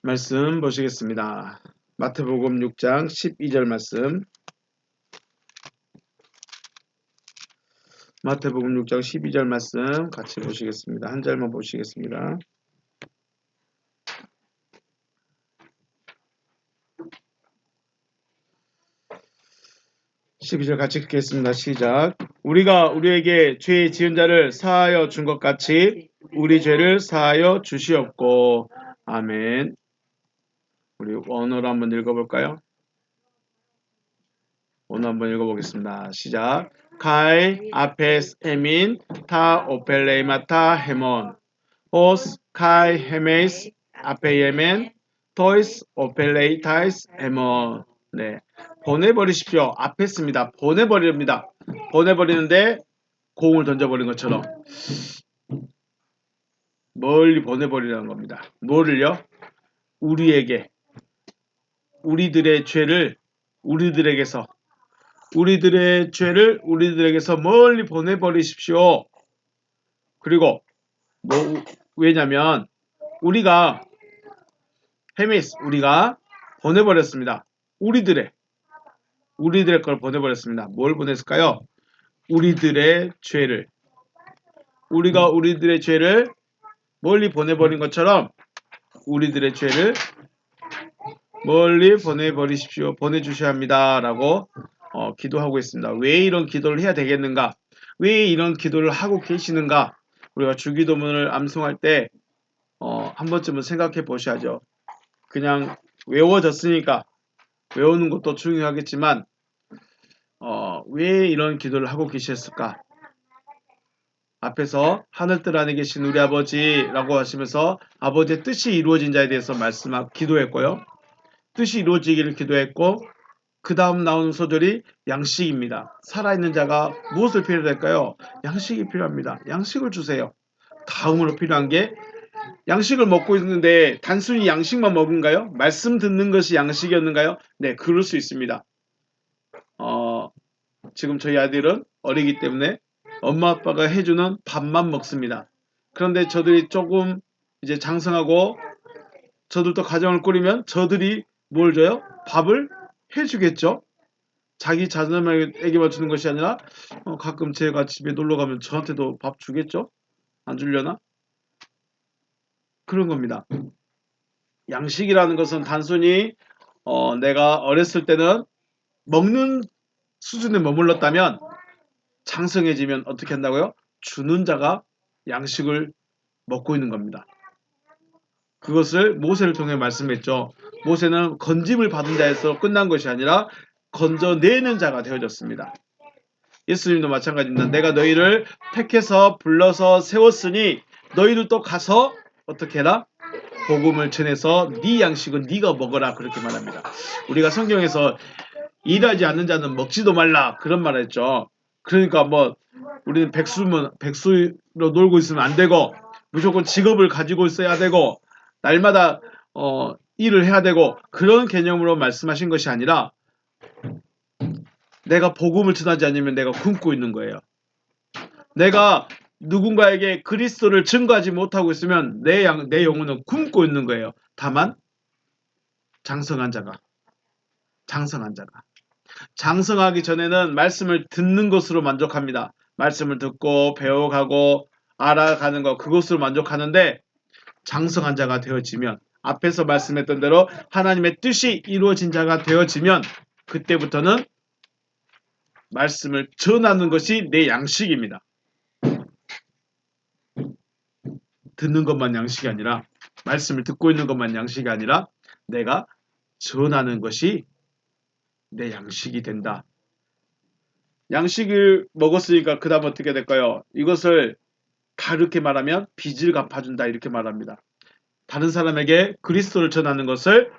말씀 보시겠습니다. 마태복음 6장 12절 말씀. 마태복음 6장 12절 말씀 같이 보시겠습니다. 한 절만 보시겠습니다. (12절) 같이 읽겠습니다. 시작. 우리가 우리에게 죄 지은 자를 사하여 준 것 같이 우리 죄를 사하여 주시옵고. 아멘. 우리 원어로 한번 읽어볼까요? 오늘 한번 읽어보겠습니다. 시작. Kai apes emin ta opeleimata hemon os kai hemes apeyemen tois opeleitais hemon. 네, 보내버리십시오. 아페스입니다. 보내버립니다. 보내버리는데 공을 던져버린 것처럼 멀리 보내버리라는 겁니다. 뭐를요? 우리에게 우리들의 죄를 우리들에게서 멀리 보내버리십시오. 그리고 왜냐면 우리가 보내버렸습니다. 우리들의 걸 보내버렸습니다. 뭘 보냈을까요? 우리들의 죄를. 우리가 우리들의 죄를 멀리 보내버린 것처럼 우리들의 죄를 멀리 보내버리십시오. 보내주셔야 합니다. 라고 기도하고 있습니다. 왜 이런 기도를 해야 되겠는가? 왜 이런 기도를 하고 계시는가? 우리가 주기도문을 암송할 때 한 번쯤은 생각해 보셔야죠. 그냥 외워졌으니까 외우는 것도 중요하겠지만 왜 이런 기도를 하고 계셨을까? 앞에서 하늘들 안에 계신 우리 아버지라고 하시면서 아버지의 뜻이 이루어진 자에 대해서 기도했고요. 뜻이 이루어지기를 기도했고 그 다음 나오는 소절이 양식입니다. 살아있는 자가 무엇을 필요로 할까요? 양식이 필요합니다. 양식을 주세요. 다음으로 필요한 게 양식을 먹고 있는데 단순히 양식만 먹은가요? 말씀 듣는 것이 양식이었는가요? 네, 그럴 수 있습니다. 지금 저희 아들은 어리기 때문에 엄마 아빠가 해주는 밥만 먹습니다. 그런데 저들이 조금 이제 장성하고 저들도 가정을 꾸리면 저들이 뭘 줘요? 밥을 해주겠죠. 자기 자녀에게만 주는 것이 아니라 가끔 제가 집에 놀러 가면 저한테도 밥 주겠죠? 안 주려나? 그런 겁니다. 양식이라는 것은 단순히 내가 어렸을 때는 먹는 수준에 머물렀다면 장성해지면 어떻게 한다고요? 주는 자가 양식을 먹고 있는 겁니다. 그것을 모세를 통해 말씀했죠. 모세는 건짐을 받은 자에서 끝난 것이 아니라 건져내는 자가 되어졌습니다. 예수님도 마찬가지입니다. 내가 너희를 택해서 불러서 세웠으니 너희들도 가서 어떻게 해라? 복음을 전해서 네 양식은 네가 먹어라. 그렇게 말합니다. 우리가 성경에서 일하지 않는 자는 먹지도 말라 그런 말을 했죠. 그러니까 우리는 백수로 놀고 있으면 안 되고 무조건 직업을 가지고 있어야 되고 날마다 일을 해야 되고 그런 개념으로 말씀하신 것이 아니라 내가 복음을 전하지 않으면 내가 굶고 있는 거예요. 내가 누군가에게 그리스도를 증거하지 못하고 있으면 내 영혼은 굶고 있는 거예요. 다만 장성한 자가 장성하기 전에는 말씀을 듣는 것으로 만족합니다. 말씀을 듣고 배워가고 알아가는 것 그것으로 만족하는데 장성한 자가 되어지면 앞에서 말씀했던 대로 하나님의 뜻이 이루어진 자가 되어지면 그때부터는 말씀을 전하는 것이 내 양식입니다. 듣는 것만 양식이 아니라 말씀을 듣고 있는 것만 양식이 아니라 내가 전하는 것이 내 양식이 된다. 양식을 먹었으니까 그 다음 어떻게 될까요? 이것을 다르게 말하면 빚을 갚아준다 이렇게 말합니다. 다른 사람에게 그리스도를 전하는 것을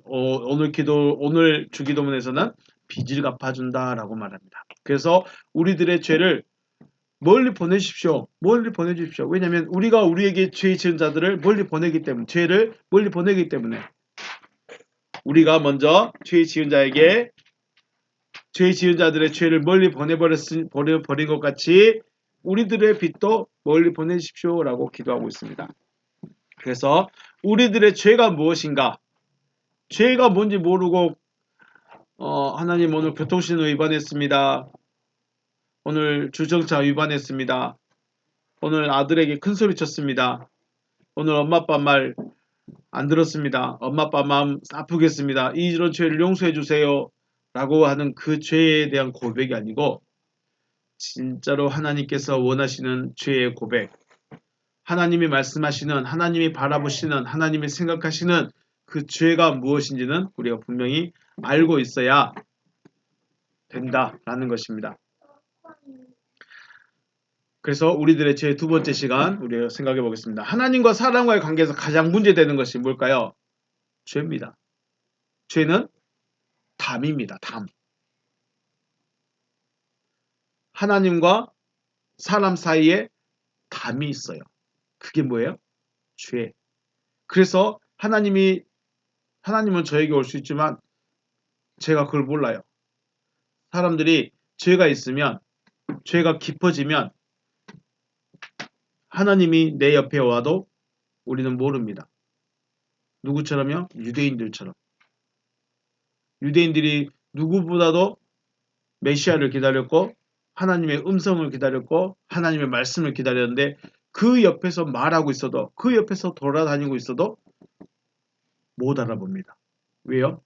오늘 주기도문에서는 빚을 갚아준다라고 말합니다. 그래서 우리들의 죄를 멀리 보내주십시오. 왜냐하면 우리가 우리에게 죄 지은 자들을 멀리 보내기 때문에 죄를 멀리 보내기 때문에 우리가 먼저 죄 지은 자들의 죄를 멀리 버린 것 같이 우리들의 빚도 멀리 보내십시오 라고 기도하고 있습니다. 그래서 우리들의 죄가 무엇인가? 죄가 뭔지 모르고 하나님 오늘 교통신호 위반했습니다. 오늘 주정차 위반했습니다. 오늘 아들에게 큰 소리 쳤습니다. 오늘 엄마 아빠 말 안 들었습니다. 엄마 아빠 마음 아프겠습니다. 이런 죄를 용서해 주세요. 라고 하는 그 죄에 대한 고백이 아니고 진짜로 하나님께서 원하시는 죄의 고백, 하나님이 말씀하시는, 하나님이 바라보시는, 하나님이 생각하시는 그 죄가 무엇인지는 우리가 분명히 알고 있어야 된다라는 것입니다. 그래서 우리들의 제 두 번째 시간 우리가 생각해 보겠습니다. 하나님과 사람과의 관계에서 가장 문제되는 것이 뭘까요? 죄입니다. 죄는 담입니다. 담. 하나님과 사람 사이에 담이 있어요. 그게 뭐예요? 죄. 그래서 하나님은 저에게 올 수 있지만 제가 그걸 몰라요. 사람들이 죄가 있으면, 죄가 깊어지면 하나님이 내 옆에 와도 우리는 모릅니다. 누구처럼요? 유대인들처럼. 유대인들이 누구보다도 메시아를 기다렸고 하나님의 음성을 기다렸고 하나님의 말씀을 기다렸는데 그 옆에서 말하고 있어도, 그 옆에서 돌아다니고 있어도 못 알아봅니다. 왜요?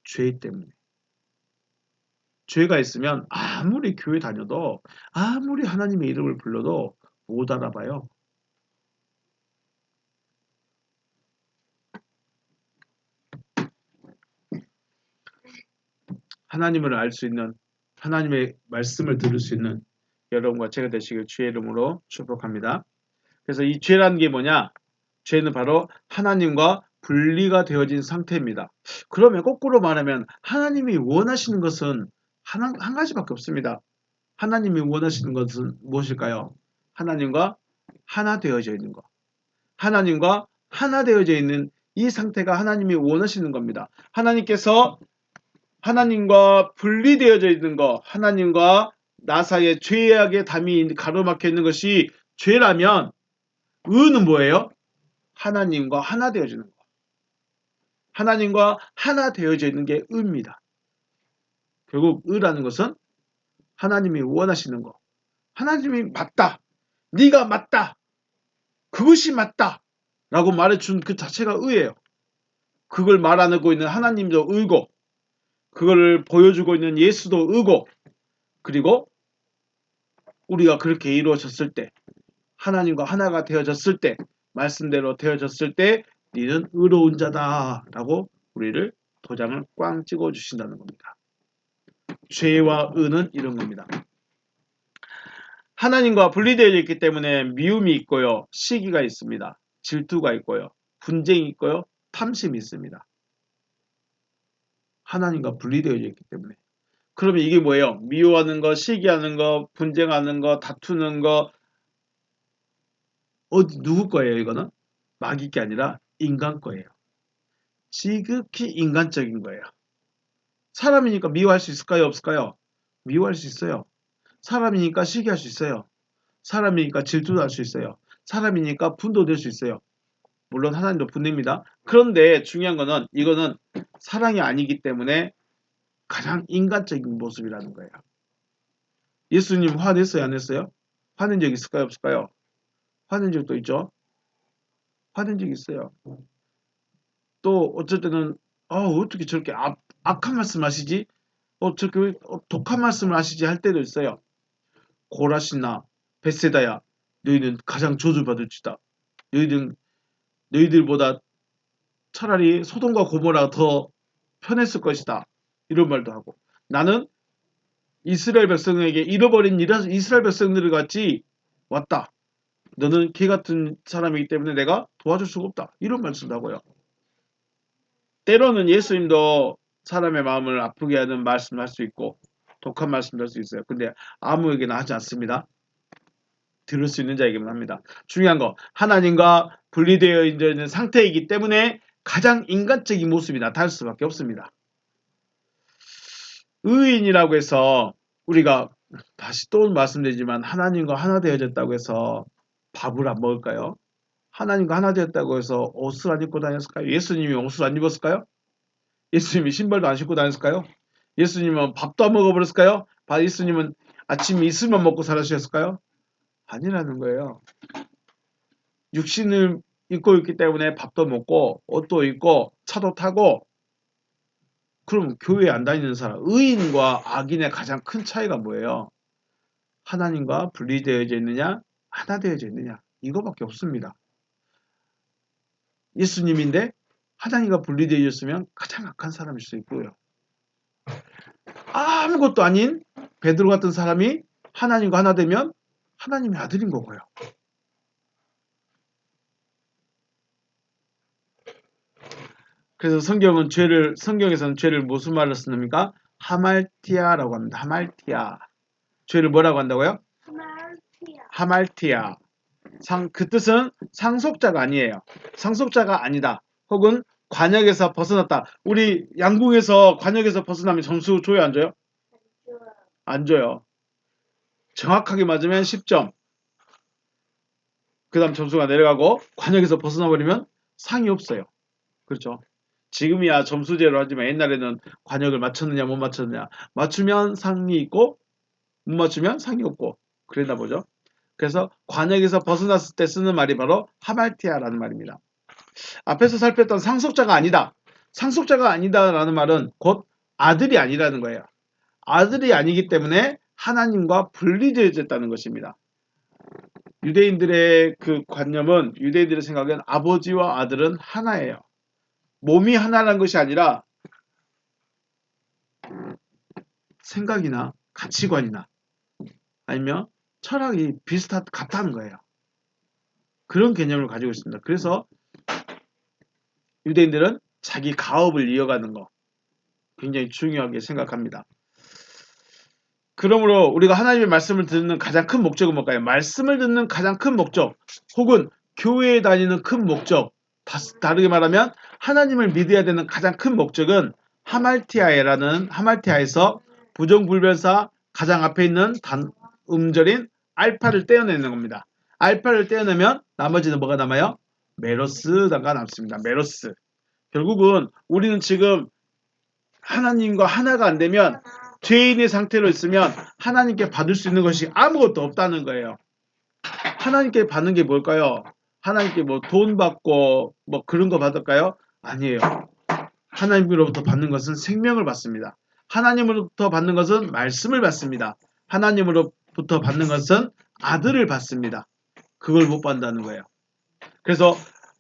죄 때문에. 죄가 있으면 아무리 교회 다녀도 아무리 하나님의 이름을 불러도 못 알아봐요. 하나님을 알 수 있는, 하나님의 말씀을 들을 수 있는 여러분과 제가 되시길 주의 이름으로 축복합니다. 그래서 이 죄라는 게 뭐냐? 죄는 바로 하나님과 분리가 되어진 상태입니다. 그러면 거꾸로 말하면 하나님이 원하시는 것은 한 가지밖에 없습니다. 하나님이 원하시는 것은 무엇일까요? 하나님과 하나 되어져 있는 것. 하나님과 하나 되어져 있는 이 상태가 하나님이 원하시는 겁니다. 하나님께서 하나님과 분리되어져 있는 것, 하나님과 나 사이에 죄악의 담이 가로막혀 있는 것이 죄라면 의는 뭐예요? 하나님과 하나 되어지는 것. 하나님과 하나 되어져 있는 게 의입니다. 결국 의라는 것은 하나님이 원하시는 것. 하나님이 맞다. 네가 맞다. 그것이 맞다. 라고 말해준 그 자체가 의예요. 그걸 말하고 있는 하나님도 의고 그걸 보여주고 있는 예수도 의고 그리고 우리가 그렇게 이루어졌을 때 하나님과 하나가 되어졌을 때 말씀대로 되어졌을 때 너는 의로운 자다 라고 우리를 도장을 꽝 찍어 주신다는 겁니다. 죄와 의는 이런 겁니다. 하나님과 분리되어 있기 때문에 미움이 있고요. 시기가 있습니다. 질투가 있고요. 분쟁이 있고요. 탐심이 있습니다. 하나님과 분리되어 있기 때문에. 그러면 이게 뭐예요? 미워하는 거, 시기하는 거, 분쟁하는 거, 다투는 거 누구 거예요 이거는? 마귀 게 아니라 인간 거예요. 지극히 인간적인 거예요. 사람이니까 미워할 수 있을까요? 없을까요? 미워할 수 있어요. 사람이니까 시기할 수 있어요. 사람이니까 질투도 할 수 있어요. 사람이니까 분도 될 수 있어요. 물론 하나님도 분입니다. 그런데 중요한 거는 이거는 사랑이 아니기 때문에 가장 인간적인 모습이라는 거예요. 예수님 화냈어요? 안 했어요? 화낸 적 있을까요? 없을까요? 화낸 적도 있죠. 화낸 적 있어요. 또 어쩔 때는 어떻게 저렇게 악한 말씀 하시지? 저렇게 독한 말씀을 하시지 할 때도 있어요. 고라시나 베세다야 너희는 가장 저주받을지다. 너희들보다 차라리 소돔과 고모라가 더 편했을 것이다. 이런 말도 하고 나는 이스라엘 백성에게 잃어버린 이스라엘 백성들을 같이 왔다. 너는 개 같은 사람이기 때문에 내가 도와줄 수가 없다. 이런 말씀도 하고요. 때로는 예수님도 사람의 마음을 아프게 하는 말씀을 할 수 있고 독한 말씀을 할 수 있어요. 근데 아무에게나 하지 않습니다. 들을 수 있는 자에게만 합니다. 중요한 거 하나님과 분리되어 있는 상태이기 때문에 가장 인간적인 모습이 나타날 수밖에 없습니다. 의인이라고 해서 우리가 다시 또 말씀드리지만 하나님과 하나 되어졌다고 해서 밥을 안 먹을까요? 하나님과 하나 되었다고 해서 옷을 안 입고 다녔을까요? 예수님이 옷을 안 입었을까요? 예수님이 신발도 안 신고 다녔을까요? 예수님은 밥도 안 먹어버렸을까요? 예수님은 아침에 이슬만 먹고 살으셨을까요? 아니라는 거예요. 육신을 입고 있기 때문에 밥도 먹고 옷도 입고 차도 타고. 그럼 교회에 안 다니는 사람, 의인과 악인의 가장 큰 차이가 뭐예요? 하나님과 분리되어져 있느냐, 하나 되어져 있느냐, 이거밖에 없습니다. 예수님인데 하나님과 분리되어 있으면 가장 악한 사람일 수 있고요. 아무것도 아닌 베드로 같은 사람이 하나님과 하나 되면 하나님의 아들인 거고요. 그래서 성경에서는 죄를 무슨 말로 쓰습니까? 하말티아라고 합니다. 하말티아. 죄를 뭐라고 한다고요? 하말티아. 그 뜻은 상속자가 아니에요. 상속자가 아니다. 혹은 관역에서 벗어났다. 우리 양궁에서 관역에서 벗어나면 점수 줘요, 안 줘요? 안 줘요. 정확하게 맞으면 10점. 그 다음 점수가 내려가고 관역에서 벗어나버리면 상이 없어요. 그렇죠? 지금이야 점수제로 하지만 옛날에는 관역을 맞췄느냐 못 맞췄느냐, 맞추면 상이 있고 못 맞추면 상이 없고 그랬나 보죠. 그래서 관역에서 벗어났을 때 쓰는 말이 바로 하말티아라는 말입니다. 앞에서 살폈던 상속자가 아니다. 상속자가 아니다라는 말은 곧 아들이 아니라는 거예요. 아들이 아니기 때문에 하나님과 분리되어졌다는 것입니다. 유대인들의 그 관념은, 유대인들의 생각은 아버지와 아들은 하나예요. 몸이 하나라는 것이 아니라 생각이나 가치관이나 아니면 철학이 같다는 거예요. 그런 개념을 가지고 있습니다. 그래서 유대인들은 자기 가업을 이어가는 거 굉장히 중요하게 생각합니다. 그러므로 우리가 하나님의 말씀을 듣는 가장 큰 목적은 뭘까요? 말씀을 듣는 가장 큰 목적, 혹은 교회에 다니는 큰 목적, 다르게 말하면 하나님을 믿어야 되는 가장 큰 목적은 하말티아에서 부정불변사 가장 앞에 있는 음절인 알파를 떼어내는 겁니다. 알파를 떼어내면 나머지는 뭐가 남아요? 메로스가 남습니다. 메로스. 결국은 우리는 지금 하나님과 하나가 안 되면, 죄인의 상태로 있으면 하나님께 받을 수 있는 것이 아무것도 없다는 거예요. 하나님께 받는 게 뭘까요? 하나님께 뭐 돈 받고 뭐 그런 거 받을까요? 아니에요. 하나님으로부터 받는 것은 생명을 받습니다. 하나님으로부터 받는 것은 말씀을 받습니다. 하나님으로부터 받는 것은 아들을 받습니다. 그걸 못 받는다는 거예요. 그래서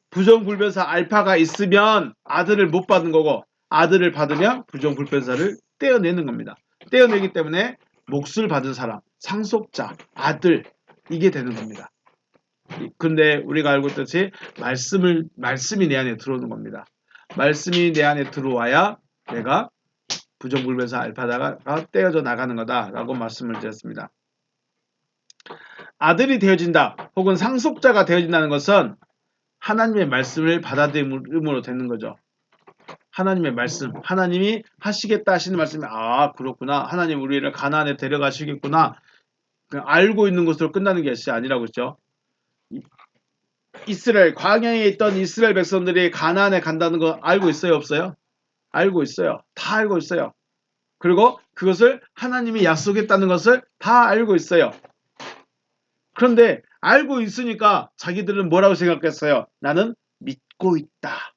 부정불변사 알파가 있으면 아들을 못 받는 거고, 아들을 받으면 부정불변사를 떼어내는 겁니다. 떼어내기 때문에 몫을 받은 사람, 상속자, 아들, 이게 되는 겁니다. 근데 우리가 알고 있듯이 말씀이 내 안에 들어오는 겁니다. 말씀이 내 안에 들어와야 내가 부정불변사 알파다가 떼어져 나가는 거다라고 말씀을 드렸습니다. 아들이 되어진다 혹은 상속자가 되어진다는 것은 하나님의 말씀을 받아들임으로 되는 거죠. 하나님의 말씀, 하나님이 하시겠다 하시는 말씀이, 그렇구나, 하나님 우리를 가나안에 데려가시겠구나, 알고 있는 것으로 끝나는 것이 아니라고 그랬죠. 광야에 있던 이스라엘 백성들이 가나안에 간다는 거 알고 있어요, 없어요? 알고 있어요. 다 알고 있어요. 그리고 그것을 하나님이 약속했다는 것을 다 알고 있어요. 그런데 알고 있으니까 자기들은 뭐라고 생각했어요? 나는 믿고 있다.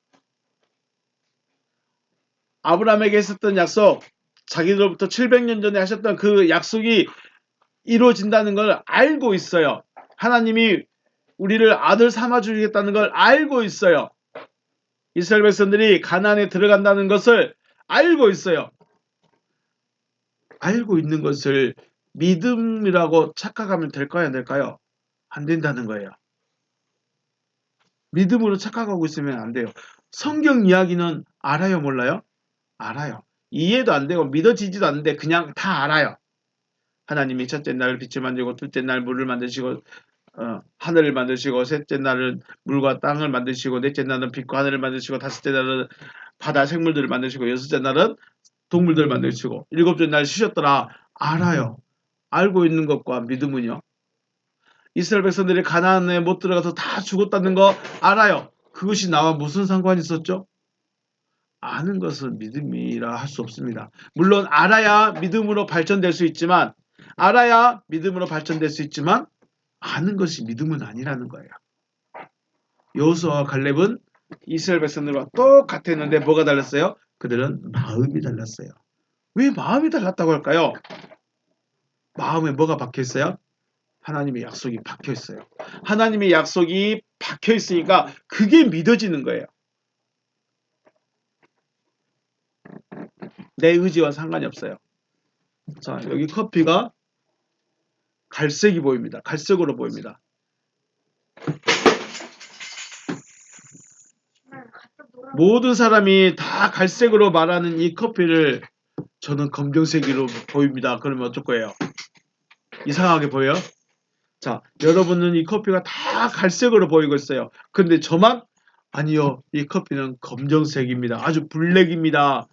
아브라함에게 했었던 약속, 자기들로부터 700년 전에 하셨던 그 약속이 이루어진다는 걸 알고 있어요. 하나님이 우리를 아들 삼아 주겠다는 걸 알고 있어요. 이스라엘 백성들이 가나안에 들어간다는 것을 알고 있어요. 알고 있는 것을 믿음이라고 착각하면 될까요, 안 될까요? 안 된다는 거예요. 믿음으로 착각하고 있으면 안 돼요. 성경 이야기는 알아요, 몰라요? 알아요. 이해도 안 되고 믿어지지도 않는데 그냥 다 알아요. 하나님이 첫째 날 빛을 만들고, 둘째 날 물을 만드시고, 하늘을 만드시고, 셋째 날은 물과 땅을 만드시고, 넷째 날은 빛과 하늘을 만드시고, 다섯째 날은 바다 생물들을 만드시고, 여섯째 날은 동물들을 만드시고, 일곱째 날 쉬셨더라. 알아요. 알고 있는 것과 믿음은요? 이스라엘 백성들이 가나안에 못 들어가서 다 죽었다는 거 알아요. 그것이 나와 무슨 상관이 있었죠? 아는 것은 믿음이라 할 수 없습니다. 물론 알아야 믿음으로 발전될 수 있지만 아는 것이 믿음은 아니라는 거예요. 여호수아와 갈렙은 이스라엘 백성들과 똑같았는데 뭐가 달랐어요? 그들은 마음이 달랐어요. 왜 마음이 달랐다고 할까요? 마음에 뭐가 박혀 있어요? 하나님의 약속이 박혀 있어요. 하나님의 약속이 박혀 있으니까 그게 믿어지는 거예요. 내 의지와 상관이 없어요. 자, 여기 커피가 갈색이 보입니다. 갈색으로 보입니다. 모든 사람이 다 갈색으로 말하는 이 커피를 저는 검정색으로 보입니다. 그러면 어쩔 거예요? 이상하게 보여요? 자, 여러분은 이 커피가 다 갈색으로 보이고 있어요. 근데 저만 아니요. 이 커피는 검정색입니다. 아주 블랙입니다.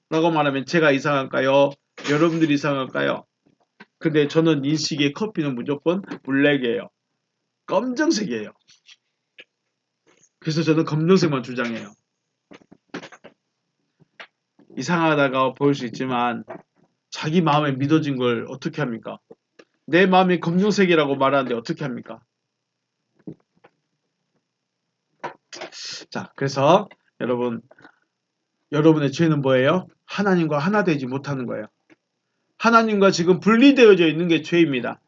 라고 말하면 제가 이상할까요? 여러분들이 이상할까요? 근데 저는 인식의 커피는 무조건 블랙이에요. 검정색이에요. 그래서 저는 검정색만 주장해요. 이상하다가 보일 수 있지만 자기 마음에 믿어진 걸 어떻게 합니까? 내 마음이 검정색이라고 말하는데 어떻게 합니까? 자, 그래서 여러분의 죄는 뭐예요? 하나님과 하나 되지 못하는 거예요. 하나님과 지금 분리되어져 있는 게 죄입니다.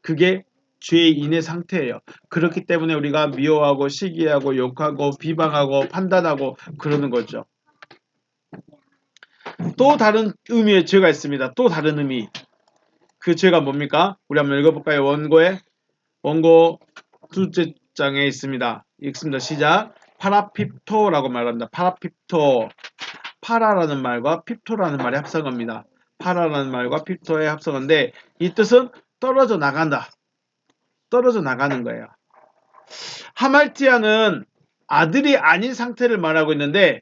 그게 죄인의 상태예요. 그렇기 때문에 우리가 미워하고 시기하고 욕하고 비방하고 판단하고 그러는 거죠. 또 다른 의미의 죄가 있습니다. 또 다른 의미. 그 죄가 뭡니까? 우리 한번 읽어볼까요? 원고 둘째 장에 있습니다. 읽습니다. 시작. 파라핍토라고 말합니다. 파라핍토. 파라라는 말과 핍토라는 말이 합성어입니다. 파라라는 말과 핍토의 합성어인데 이 뜻은 떨어져 나간다. 떨어져 나가는 거예요. 하말티아는 아들이 아닌 상태를 말하고 있는데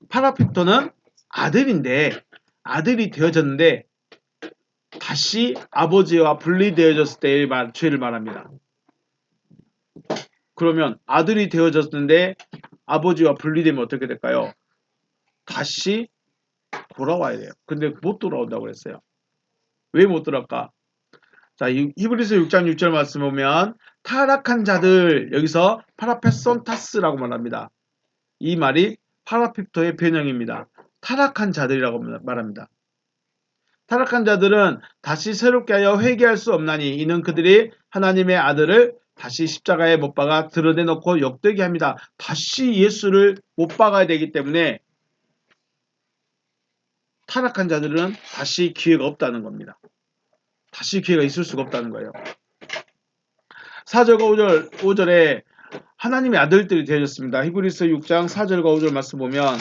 파라핍토는 아들이 되어졌는데 다시 아버지와 분리되어졌을 때의 죄를 말합니다. 그러면 아들이 되어졌는데 아버지와 분리되면 어떻게 될까요? 다시 돌아와야 돼요. 근데 못 돌아온다고 그랬어요. 왜 못 돌아올까? 자, 히브리서 6장 6절 말씀 보면 타락한 자들, 여기서 파라페손타스라고 말합니다. 이 말이 파라핍토의 변형입니다. 타락한 자들이라고 말합니다. 타락한 자들은 다시 새롭게 하여 회개할 수 없나니 이는 그들이 하나님의 아들을 다시 십자가에 못 박아 드러내놓고 욕되게 합니다. 다시 예수를 못 박아야 되기 때문에 타락한 자들은 다시 기회가 없다는 겁니다. 다시 기회가 있을 수가 없다는 거예요. 4절과 5절에 하나님의 아들들이 되어졌습니다. 히브리서 6장 4절과 5절 말씀 보면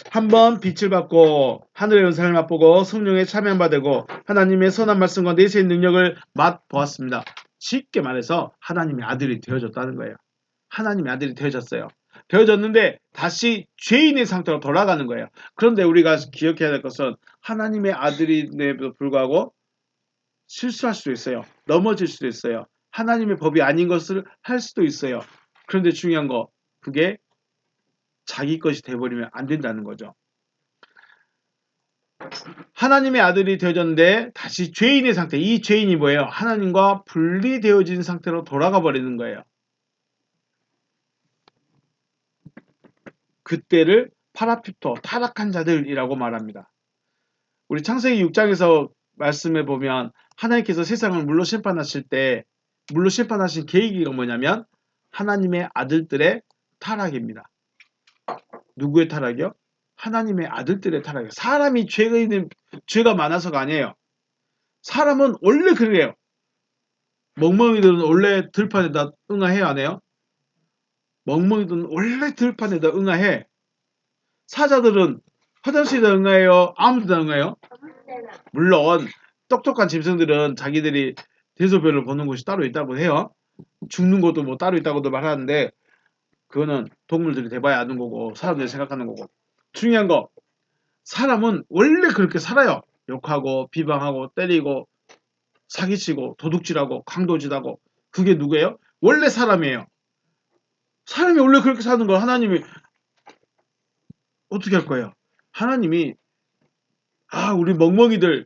한번 빛을 받고 하늘의 은사를 맛보고 성령에 참여받고 하나님의 선한 말씀과 내세의 능력을 맛보았습니다. 쉽게 말해서 하나님의 아들이 되어졌다는 거예요. 하나님의 아들이 되어졌어요. 되어졌는데 다시 죄인의 상태로 돌아가는 거예요. 그런데 우리가 기억해야 될 것은 하나님의 아들임에도 불구하고 실수할 수도 있어요. 넘어질 수도 있어요. 하나님의 법이 아닌 것을 할 수도 있어요. 그런데 중요한 거 그게 자기 것이 돼버리면 안 된다는 거죠. 하나님의 아들이 되어졌는데 다시 죄인의 상태, 이 죄인이 뭐예요? 하나님과 분리되어진 상태로 돌아가 버리는 거예요. 그때를 파라핍토, 타락한 자들이라고 말합니다. 우리 창세기 6장에서 말씀해 보면 하나님께서 세상을 물로 심판하실 때 물로 심판하신 계기가 뭐냐면 하나님의 아들들의 타락입니다. 누구의 타락이요? 하나님의 아들들의 타락이에요. 사람이 죄가 많아서가 아니에요. 사람은 원래 그래요. 멍멍이들은 원래 들판에다 응아해요, 안 해요? 멍멍이들은 원래 들판에다 응아해. 사자들은 화장실에다 응아해요? 아무 데나 응아해요? 물론 똑똑한 짐승들은 자기들이 대소변을 보는 곳이 따로 있다고 해요. 죽는 것도 뭐 따로 있다고도 말하는데 그거는 동물들이 대봐야 아는 거고 사람들이 생각하는 거고. 중요한 거 사람은 원래 그렇게 살아요. 욕하고 비방하고 때리고 사기치고 도둑질하고 강도질하고 그게 누구예요? 원래 사람이에요. 사람이 원래 그렇게 사는 걸 하나님이 어떻게 할 거예요? 하나님이 우리 멍멍이들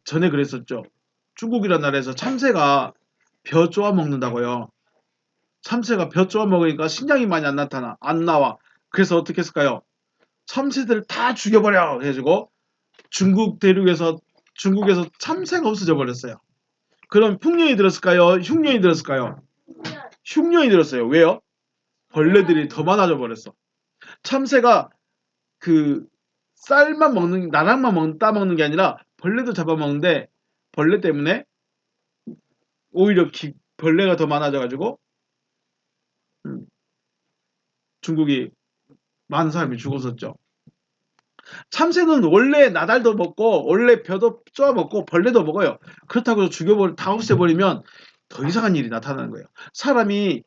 전에 그랬었죠. 중국이라는 나라에서 참새가 벼 쪼아 먹는다고요. 참새가 벼 쪼아 먹으니까 식량이 많이 안 나와. 그래서 어떻게 했을까요? 참새들 다 죽여버려 해가지고 중국에서 참새가 없어져 버렸어요. 그럼 풍년이 들었을까요? 흉년이 들었을까요? 흉년이 들었어요. 왜요? 벌레들이 더 많아져 버렸어. 참새가 그 쌀만 먹는 나락만 따먹는 게 아니라 벌레도 잡아먹는데 벌레 때문에 오히려 벌레가 더 많아져 가지고 중국이 많은 사람이 죽었었죠. 참새는 원래 나달도 먹고 원래 벼도 쪼아 먹고 벌레도 먹어요. 그렇다고 해서 다 없애버리면 더 이상한 일이 나타나는 거예요. 사람이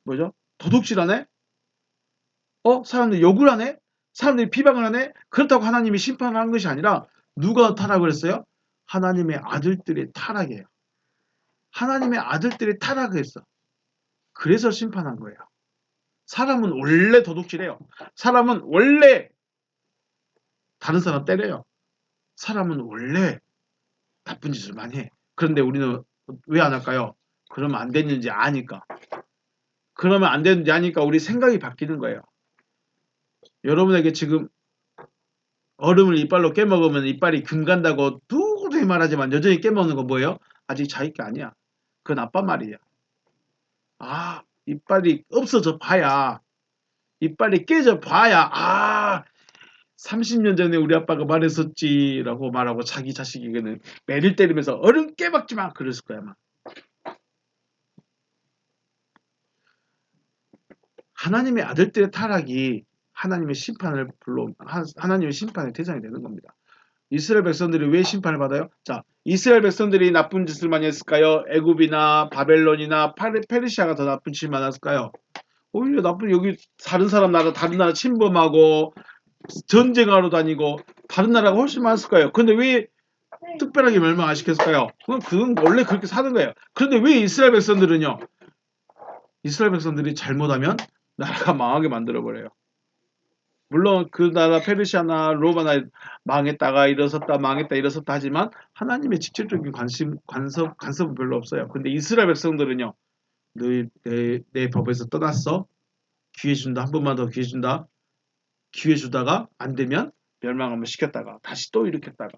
뭐죠? 도둑질하네? 사람들이 욕을 하네? 사람들이 비방을 하네? 그렇다고 하나님이 심판을 한 것이 아니라 누가 타락을 했어요? 하나님의 아들들의 타락이에요. 하나님의 아들들이 타락을 했어. 그래서 심판한 거예요. 사람은 원래 도둑질해요. 사람은 원래 다른 사람 때려요. 사람은 원래 나쁜 짓을 많이 해. 그런데 우리는 왜 안 할까요? 그러면 안 되는지 아니까. 그러면 안 되는지 아니까 우리 생각이 바뀌는 거예요. 여러분에게 지금 얼음을 이빨로 깨먹으면 이빨이 금 간다고 누구도 말하지만 여전히 깨먹는 건 뭐예요? 아직 자기 게 아니야. 그건 아빠 말이야. 이빨이 없어져 봐야, 이빨이 깨져 봐야 30년 전에 우리 아빠가 말했었지라고 말하고 자기 자식에게는 매를 때리면서 얼음 깨박지 마 그랬을 거야 아마. 하나님의 아들들의 타락이 하나님의 심판의 대상이 되는 겁니다. 이스라엘 백성들이 왜 심판을 받아요? 자, 이스라엘 백성들이 나쁜 짓을 많이 했을까요? 애굽이나 바벨론이나 페르시아가 더 나쁜 짓을 많았을까요? 오히려 여기 다른 나라 침범하고 전쟁하러 다니고 다른 나라가 훨씬 많았을 거예요. 그런데 왜 특별하게 멸망 안 시켰을까요? 그건 원래 그렇게 사는 거예요. 그런데 왜 이스라엘 백성들이 잘못하면 나라가 망하게 만들어버려요. 물론 그 나라 페르시아나 로마나 망했다 일어섰다 하지만 하나님의 직접적인 간섭은 별로 없어요. 근데 이스라엘 백성들은요. 내 법에서 떠났어. 기회 준다. 한 번만 더 기회 준다. 기회 주다가 안 되면 멸망 한번 시켰다가 다시 또 일으켰다가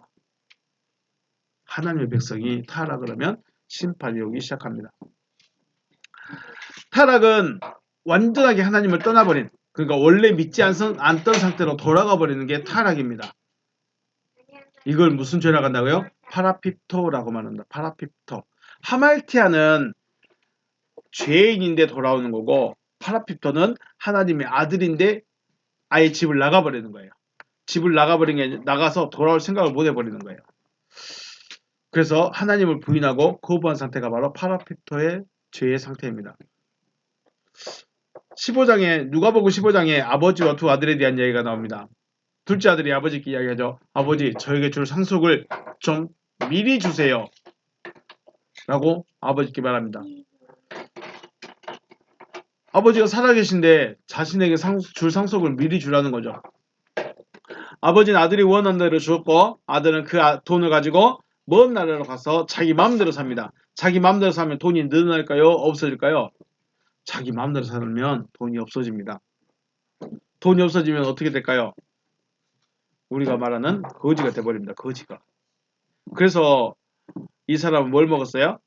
하나님의 백성이 타락을 하면 심판이 오기 시작합니다. 타락은 완전하게 하나님을 떠나버린, 그러니까 원래 믿지 않던 상태로 돌아가 버리는 게 타락입니다. 이걸 무슨 죄라고 한다고요? 파라핍토라고 말합니다. 파라핍토. 하말티아는 죄인인데 돌아오는 거고 파라핍토는 하나님의 아들인데 아예 집을 나가버리는 거예요. 집을 나가서 돌아올 생각을 못 해버리는 거예요. 그래서 하나님을 부인하고 거부한 상태가 바로 파라핍토의 죄의 상태입니다. 15장에 누가복음 15장에 아버지와 두 아들에 대한 이야기가 나옵니다. 둘째 아들이 아버지께 이야기하죠. 아버지, 저에게 줄 상속을 좀 미리 주세요. 라고 아버지께 말합니다. 아버지가 살아계신데 자신에게 줄 상속을 미리 주라는 거죠. 아버지는 아들이 원하는 대로 주었고 아들은 그 돈을 가지고 먼 나라로 가서 자기 마음대로 삽니다. 자기 마음대로 사면 돈이 늘어날까요? 없어질까요? 자기 마음대로 살면 돈이 없어집니다. 돈이 없어지면 어떻게 될까요? 우리가 말하는 거지가 돼버립니다. 거지가. 그래서 이 사람은 뭘 먹었어요?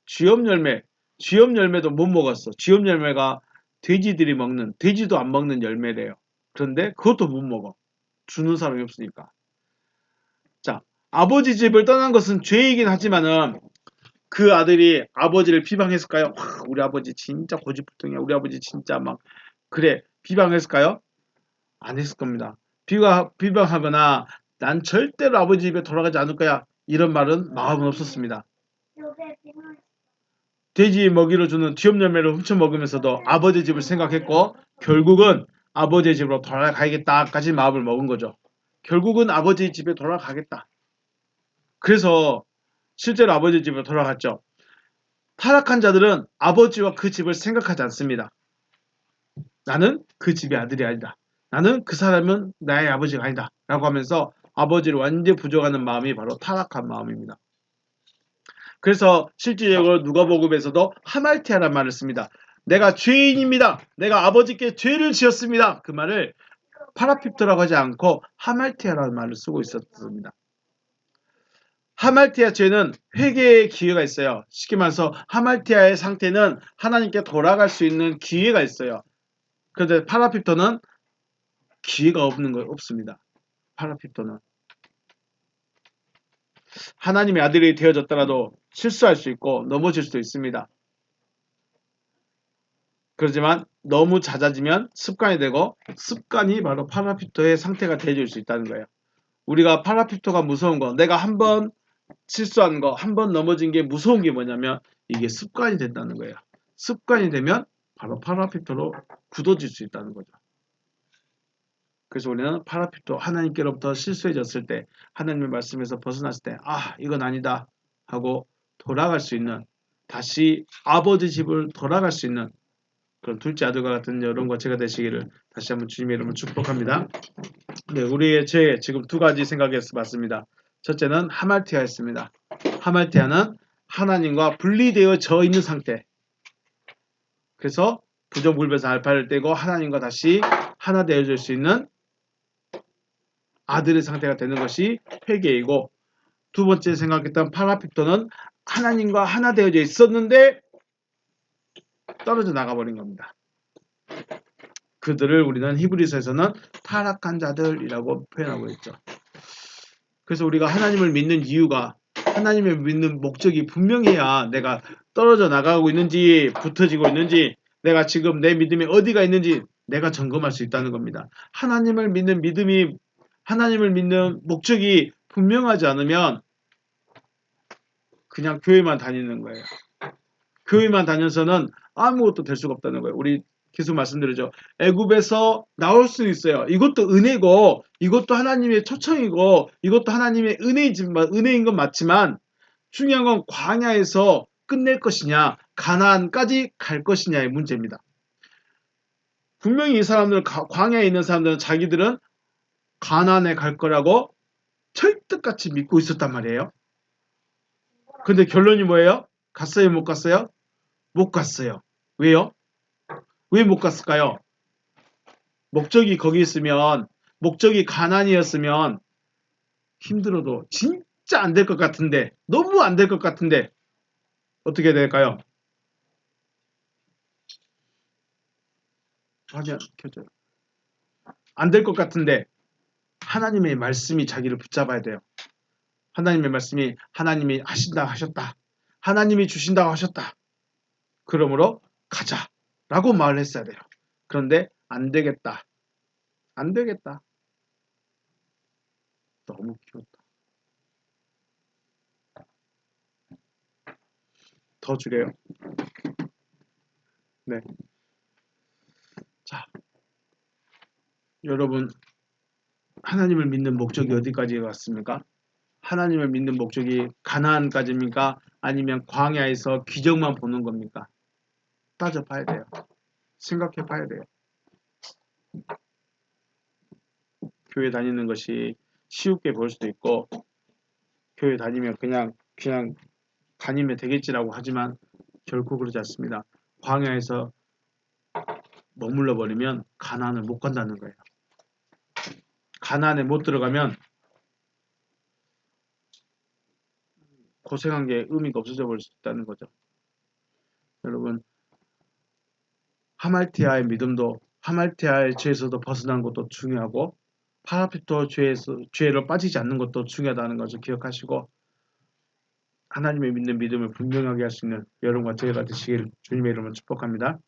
쥐염 열매도 못 먹었어. 쥐염 열매가 돼지도 안 먹는 열매래요. 그런데 그것도 못 먹어. 주는 사람이 없으니까. 자, 아버지 집을 떠난 것은 죄이긴 하지만은 그 아들이 아버지를 비방했을까요? 우리 아버지 진짜 고집불통이야. 우리 아버지 진짜 막 그래 비방했을까요? 안 했을 겁니다. 비방하거나 난 절대로 아버지 집에 돌아가지 않을 거야. 이런 말은 마음은 없었습니다. 돼지 먹이로 주는 쥐염 열매를 훔쳐 먹으면서도 아버지 집을 생각했고 결국은 아버지 집으로 돌아가야겠다까지 마음을 먹은 거죠. 결국은 아버지 집에 돌아가겠다. 그래서 실제로 아버지 집으로 돌아갔죠. 타락한 자들은 아버지와 그 집을 생각하지 않습니다. 나는 그 집의 아들이 아니다. 나는 그 사람은 나의 아버지가 아니다. 라고 하면서 아버지를 완전히 부정하는 마음이 바로 타락한 마음입니다. 그래서 실질적으로 누가복음에서도 하말티아라는 말을 씁니다. 내가 죄인입니다. 내가 아버지께 죄를 지었습니다. 그 말을 파라핍토라고 하지 않고 하말티아라는 말을 쓰고 있었습니다. 하말티아 죄는 회개의 기회가 있어요. 쉽게 말해서 하말티아의 상태는 하나님께 돌아갈 수 있는 기회가 있어요. 그런데 파라핍토는 기회가 없습니다. 파라핍토는 하나님의 아들이 되어졌더라도 실수할 수 있고 넘어질 수도 있습니다. 그렇지만 너무 잦아지면 습관이 되고 습관이 바로 파라핍토의 상태가 되어질 수 있다는 거예요. 우리가 파라핍토가 무서운 거, 내가 한번 실수한 거, 한번 넘어진 게 무서운 게 뭐냐면 이게 습관이 된다는 거예요. 습관이 되면 바로 파라핍토로 굳어질 수 있다는 거죠. 그래서 우리는 파라핍토, 하나님께로부터 실수해졌을 때, 하나님의 말씀에서 벗어났을 때, 아, 이건 아니다 하고 돌아갈 수 있는, 다시 아버지 집을 돌아갈 수 있는 그런 둘째 아들과 같은 이런 거체가 되시기를 다시 한번 주님의 이름으로 축복합니다. 네, 우리의 죄 지금 두 가지 생각해서 봤습니다. 첫째는 하말티아였습니다. 하말티아는 하나님과 분리되어져 있는 상태. 그래서 부정불변에서 알파를 떼고 하나님과 다시 하나 되어질 수 있는 아들의 상태가 되는 것이 회개이고, 두 번째 생각했던 파라핍토는 하나님과 하나 되어져 있었는데 떨어져 나가버린 겁니다. 그들을 우리는 히브리서에서는 타락한 자들이라고 표현하고 있죠. 그래서 우리가 하나님을 믿는 이유가, 하나님을 믿는 목적이 분명해야 내가 떨어져 나가고 있는지 붙어지고 있는지, 내가 지금 내 믿음이 어디가 있는지 내가 점검할 수 있다는 겁니다. 하나님을 믿는 믿음이, 하나님을 믿는 목적이 분명하지 않으면 그냥 교회만 다니는 거예요. 교회만 다녀서는 아무것도 될 수가 없다는 거예요. 우리 계속 말씀드리죠. 애굽에서 나올 수 있어요. 이것도 은혜고, 이것도 하나님의 초청이고, 이것도 하나님의 은혜인 건 맞지만 중요한 건 광야에서 끝낼 것이냐, 가나안까지 갈 것이냐의 문제입니다. 분명히 이 사람들은, 광야에 있는 사람들은 자기들은 가나안에 갈 거라고 철떡같이 믿고 있었단 말이에요. 근데 결론이 뭐예요? 갔어요? 못 갔어요? 못 갔어요. 왜요? 왜 못 갔을까요? 목적이 거기 있으면, 목적이 가나안이었으면 힘들어도 진짜 안 될 것 같은데, 너무 안 될 것 같은데 어떻게 될까요? 화면 켜져요. 안 될 것 같은데 하나님의 말씀이 자기를 붙잡아야 돼요. 하나님의 말씀이, 하나님이 하신다 하셨다, 하나님이 주신다고 하셨다, 그러므로 가자 라고 말을 했어야 돼요. 그런데 안 되겠다, 안 되겠다, 너무 키웠다, 더 줄여요. 네. 자, 여러분, 하나님을 믿는 목적이 어디까지 갔습니까? 하나님을 믿는 목적이 가나안까지입니까? 아니면 광야에서 기적만 보는 겁니까? 따져봐야 돼요. 생각해 봐야 돼요. 교회 다니는 것이 쉬웁게 볼 수도 있고, 교회 다니면 그냥 다니면 되겠지라고 하지만 결코 그러지 않습니다. 광야에서 머물러 버리면 가나안을 못 간다는 거예요. 가나안에 못 들어가면 고생한 게 의미가 없어져 버릴 수 있다는 거죠. 여러분, 하말티아의 믿음도, 하말티아의 죄에서도 벗어난 것도 중요하고, 파라피토 죄로 빠지지 않는 것도 중요하다는 것을 기억하시고, 하나님의 믿는 믿음을 분명하게 할 수 있는 여러분과 저희가 되시기를 주님의 이름으로 축복합니다.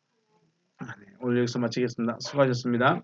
오늘 여기서 마치겠습니다. 수고하셨습니다.